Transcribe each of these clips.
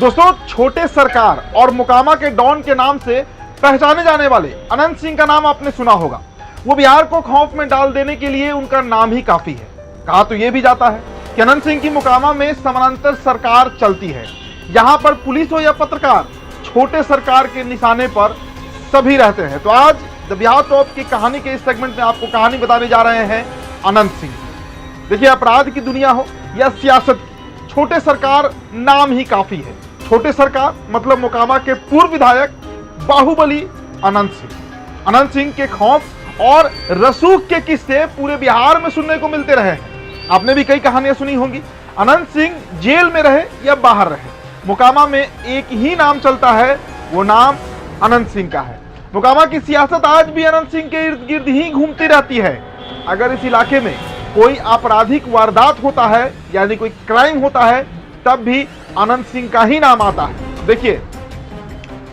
दोस्तों, छोटे सरकार और मोकामा के डॉन के नाम से पहचाने जाने वाले अनंत सिंह का नाम आपने सुना होगा। वो बिहार को खौफ में डाल देने के लिए उनका नाम ही काफी है। कहा तो यह भी जाता है कि अनंत सिंह की मोकामा में समानांतर सरकार चलती है। यहां पर पुलिस हो या पत्रकार, छोटे सरकार के निशाने पर सभी रहते हैं। तो आज द बिहार टॉप की कहानी के इस सेगमेंट में आपको कहानी बताने जा रहे हैं अनंत सिंह। देखिए, अपराध की दुनिया हो या सियासत की, छोटे सरकार नाम ही काफी है। छोटे सरकार मतलब मोकामा के पूर्व विधायक बाहुबली अनंत सिंह। अनंत सिंह के खौफ और रसूख के किस्से पूरे बिहार में सुनने को मिलते रहे हैं। आपने भी कई कहानियां सुनी होंगी। अनंत सिंह जेल में रहे या बाहर रहे, मोकामा में एक ही नाम चलता है, वो नाम अनंत सिंह का है। मोकामा की सियासत आज भी अनंत सिंह के इर्द गिर्द ही घूमती रहती है। अगर इस इलाके में कोई आपराधिक वारदात होता है, यानी कोई क्राइम होता है, तब भी अनंत सिंह का ही नाम आता है। देखिए,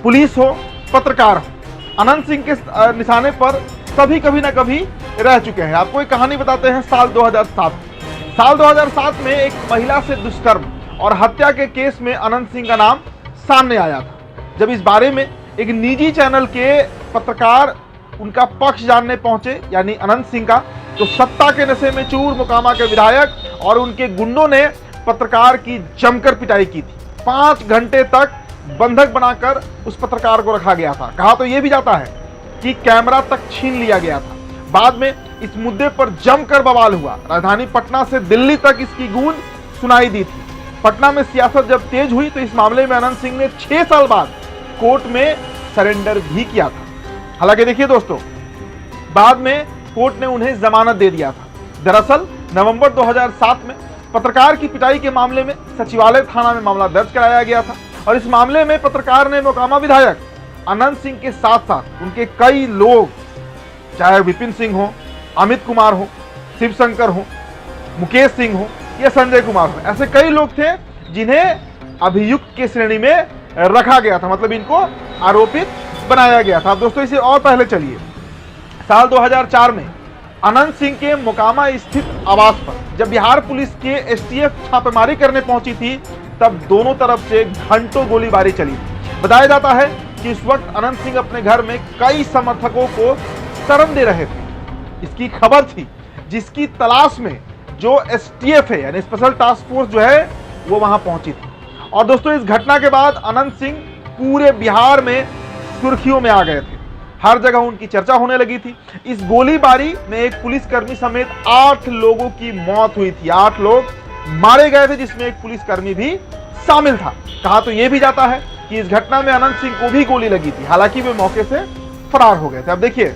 पुलिस हो, पत्रकार हो, अनंत सिंह के निशाने पर सभी कभी ना कभी रह चुके हैं। आपको एक कहानी बताते हैं। साल 2007 में एक महिला से दुष्कर्म और हत्या के केस में अनंत सिंह का नाम सामने आया था। जब इस बारे में एक निजी चैनल के पत्रकार उनका पक्ष जानने पहुंचे, यानी अनंत सिंह का, तो सत्ता के नशे में चूर मोकामा के विधायक और उनके गुंडों ने पत्रकार की जमकर पिटाई की थी। 5 घंटे तक बंधक बनाकर उस पत्रकार को रखा गया था। कहा तो यह भी जाता है कि कैमरा तक छीन लिया गया था। बाद में इस मुद्दे पर जमकर बवाल हुआ। राजधानी पटना से दिल्ली तक इसकी गूंज सुनाई दी थी। पटना में सियासत जब तेज हुई तो इस मामले में अनंत सिंह ने 6 साल बाद कोर्ट में सरेंडर भी किया था। हालांकि देखिए दोस्तों, बाद में कोर्ट ने उन्हें जमानत दे दिया था। दरअसल नवंबर 2007 में पत्रकार की पिटाई के मामले में सचिवालय थाना में मामला दर्ज कराया गया था और इस मामले में पत्रकार ने मोकामा विधायक अनंत सिंह के साथ साथ उनके कई लोग, चाहे विपिन सिंह हो, अमित कुमार हो, शिवशंकर हो, मुकेश सिंह हो या संजय कुमार हो, ऐसे कई लोग थे जिन्हें अभियुक्त की श्रेणी में रखा गया था, मतलब इनको आरोपित बनाया गया था। अब दोस्तों, इसे और पहले चलिए, साल 2004 में अनंत सिंह के मोकामा स्थित आवास पर जब बिहार पुलिस के एसटीएफ छापेमारी करने पहुंची थी, तब दोनों तरफ से घंटों गोलीबारी चली। बताया जाता है कि इस वक्त अनंत सिंह अपने घर में कई समर्थकों को शरण दे रहे थे। इसकी खबर थी, जिसकी तलाश में जो एसटीएफ है, यानी स्पेशल टास्क फोर्स जो है, वो वहां पहुंची थी। और दोस्तों, इस घटना के बाद अनंत सिंह पूरे बिहार में सुर्खियों में आ गए थे। हर जगह उनकी चर्चा होने लगी थी। इस गोलीबारी में एक पुलिसकर्मी समेत 8 लोगों की मौत हुई थी। 8 लोग मारे गए थे, जिसमें एक पुलिसकर्मी भी शामिल था। कहा तो यह भी जाता है कि इस घटना में अनंत सिंह को भी गोली लगी थी, हालांकि वे मौके से फरार हो गए थे। अब देखिए,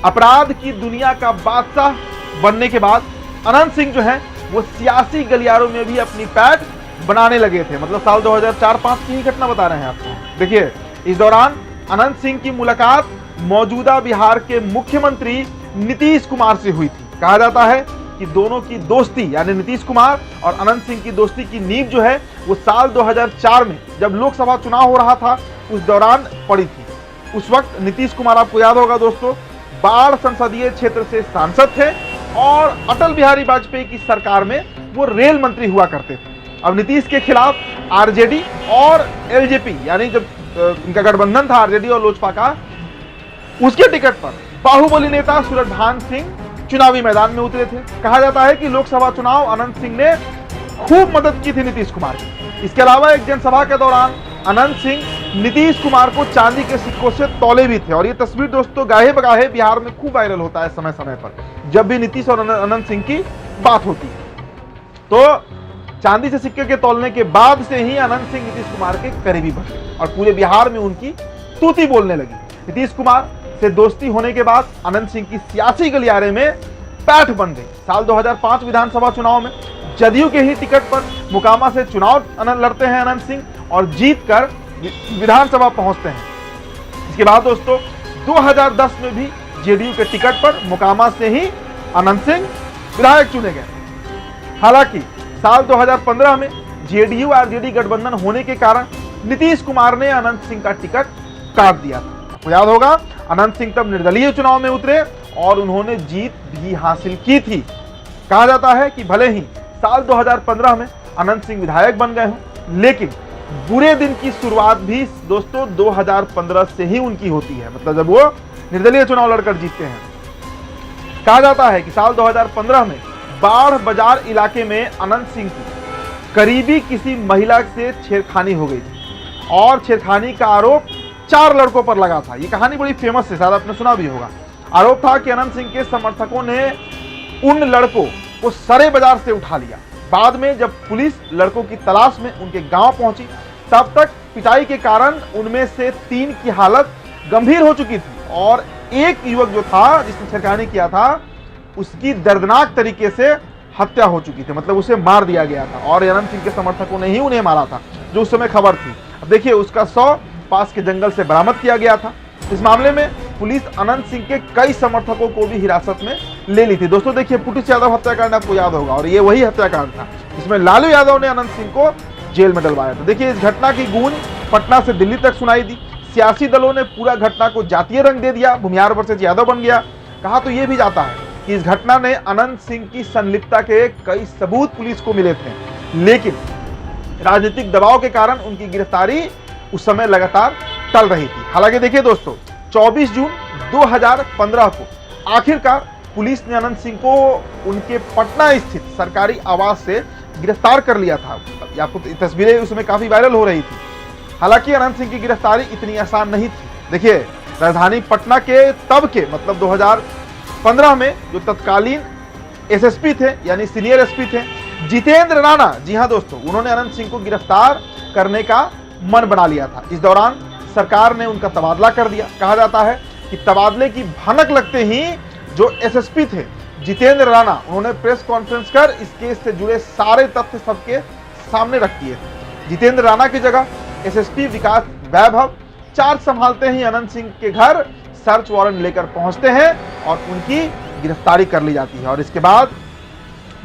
अपराध की दुनिया का बादशाह बनने के बाद अनंत सिंह जो है वो सियासी गलियारों में भी अपनी पैठ बनाने लगे थे। मतलब साल 2004-05 की ही घटना बता रहे हैं आपको। देखिए, इस दौरान अनंत सिंह की मुलाकात मौजूदा बिहार के मुख्यमंत्री नीतीश कुमार से हुई थी। कहा जाता है कि दोनों की दोस्ती, यानी नीतीश कुमार और अनंत सिंह की दोस्ती की नींव जो है वो साल 2004 में जब लोकसभा चुनाव हो रहा था, उस दौरान पड़ी थी। उस वक्त नीतीश कुमार, आपको याद होगा दोस्तों, बाढ़ संसदीय क्षेत्र से सांसद थे और अटल बिहारी वाजपेयी की सरकार में वो रेल मंत्री हुआ करते थे। अब नीतीश के खिलाफ आरजेडी और एलजेपी, यानी जब इनका गठबंधन था आरजेडी और लोजपा का, उसके टिकट पर बाहुबली नेता सूरजभान सिंह चुनावी मैदान में उतरे थे। कहा जाता है कि लोकसभा चुनाव अनंत सिंह ने खूब मदद की थी नीतीश कुमार की। इसके अलावा एक जनसभा के दौरान अनंत सिंह नीतीश कुमार को चांदी के सिक्कों से तौले भी थे। और ये तस्वीर दोस्तों गाहे बगाहे बिहार में खूब वायरल होता है समय समय पर, जब भी नीतीश और अनंत सिंह की बात होती है। तो चांदी से सिक्के के तौलने के बाद से ही अनंत सिंह नीतीश कुमार के करीबी बने और पूरे बिहार में उनकी तूती बोलने लगी। नीतीश कुमार से दोस्ती होने के बाद अनंत सिंह की सियासी गलियारे में पैठ बन गई। साल 2005 विधानसभा चुनाव में जदयू के ही टिकट पर मोकामा से चुनाव लड़ते हैं अनंत सिंह और जीतकर विधानसभा पहुंचते हैं। इसके बाद दोस्तों 2010 में भी जेडीयू के टिकट पर मोकामा से ही अनंत सिंह विधायक चुने गए। हालांकि साल 2015 में जेडीयू आरजेडी गठबंधन होने के कारण नीतीश कुमार ने अनंत सिंह का टिकट काट दिया था। आपको याद होगा, अनंत सिंह तब निर्दलीय चुनाव में उतरे और उन्होंने जीत भी हासिल की थी। कहा जाता है कि भले ही साल 2015 में अनंत सिंह विधायक बन गए हों, लेकिन बुरे दिन की शुरुआत भी दोस्तों 2015 से ही उनकी होती है, मतलब जब वो निर्दलीय चुनाव लड़कर जीतते हैं। कहा जाता है कि साल 2015 में बाढ़ बाजार इलाके में अनंत सिंह की करीबी किसी महिला से छेड़खानी हो गई थी और छेड़खानी का आरोप 4 लड़कों पर लगा था। ये कहानी बड़ी फेमस है, शायद आपने सुना भी होगा। आरोप था कि अनंत सिंह के समर्थकों ने उन लड़कों को सरे बाजार से उठा लिया। बाद में जब पुलिस लड़कों की तलाश में उनके गांव पहुंची, तब तक पिटाई के कारण उनमें से 3 की हालत गंभीर हो चुकी थी और एक युवक जो था जिसने छेड़खानी किया था, उसकी दर्दनाक तरीके से हत्या हो चुकी थी, मतलब उसे मार दिया गया था और अनंत सिंह के समर्थकों ने ही उन्हें मारा था, जो उस समय खबर थी। अब देखिए, उसका शव पास के जंगल से बरामद किया गया था। इस मामले में पुलिस अनंत सिंह के कई समर्थकों को भी हिरासत में ले ली थी। दोस्तों देखिए, पुटिस यादव हत्याकांड आपको याद होगा और ये वही हत्याकांड था जिसमें लालू यादव ने अनंत सिंह को जेल में डलवाया था। देखिए, इस घटना की गूंज पटना से दिल्ली तक सुनाई दी। सियासी दलों ने पूरा घटना को जातीय रंग दे दिया, भूमिहार वर्सेस यादव बन गया। कहा तो यह भी जाता है कि इस घटना ने अनंत सिंह की संलिप्तता के कई सबूत पुलिस को मिले थे, लेकिन राजनीतिक दबाव के कारण उनकी गिरफ्तारी उस समय लगातार टल रही थी। हालांकि देखिए दोस्तों, 24 जून 2015 को आखिरकार पुलिस ने अनंत सिंह को उनके पटना स्थित सरकारी आवास से गिरफ्तार कर लिया था। आपको तस्वीरें उस समय काफी वायरल हो रही थी। हालांकि अनंत सिंह की गिरफ्तारी इतनी आसान नहीं थी। देखिए, राजधानी पटना के तब के मतलब 2015 में जो तत्कालीन एसएसपी थे, यानी सीनियर एसपी थे, जितेंद्र राणा, जी हां दोस्तों, उन्होंने अनंत सिंह को गिरफ्तार करने का मन बना लिया था। इस दौरान सरकार ने उनका तबादला कर दिया। कहा जाता है कि तबादले की भनक लगते ही जो एसएसपी थे जितेंद्र राणा, उन्होंने प्रेस कॉन्फ्रेंस कर इस केस से जुड़े सारे तथ्य सबके सामने रख दिए। जितेंद्र राणा की जगह एसएसपी विकास वैभव चार्ज संभालते ही अनंत सिंह के घर सर्च वारंट लेकर पहुंचते हैं और उनकी गिरफ्तारी कर ली जाती है। और इसके बाद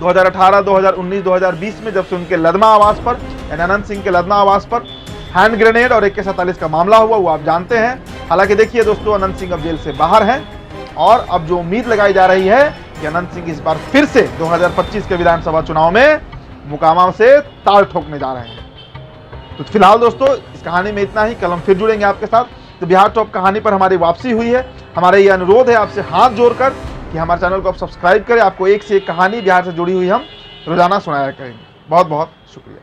2018, 2019, 2020 में जब से उनके लदमा आवास पर, यानी अनंत सिंह के लदमा आवास पर हैंड ग्रेनेड और AK-47 का मामला हुआ, वो आप जानते हैं। हालांकि देखिए दोस्तों, अनंत सिंह अब जेल से बाहर हैं और अब जो उम्मीद लगाई जा रही है कि अनंत सिंह इस बार फिर से 2025 के विधानसभा चुनाव में मुकामा से ताल ठोकने जा रहे हैं। तो फिलहाल दोस्तों, इस कहानी में इतना ही। कल हम फिर जुड़ेंगे आपके साथ। तो बिहार टॉप कहानी पर हमारी वापसी हुई है। हमारा ये अनुरोध है आपसे हाथ जोड़कर कि हमारे चैनल को आप सब्सक्राइब करें। आपको एक से एक कहानी बिहार से जुड़ी हुई हम रोजाना सुनाया करेंगे। बहुत बहुत शुक्रिया।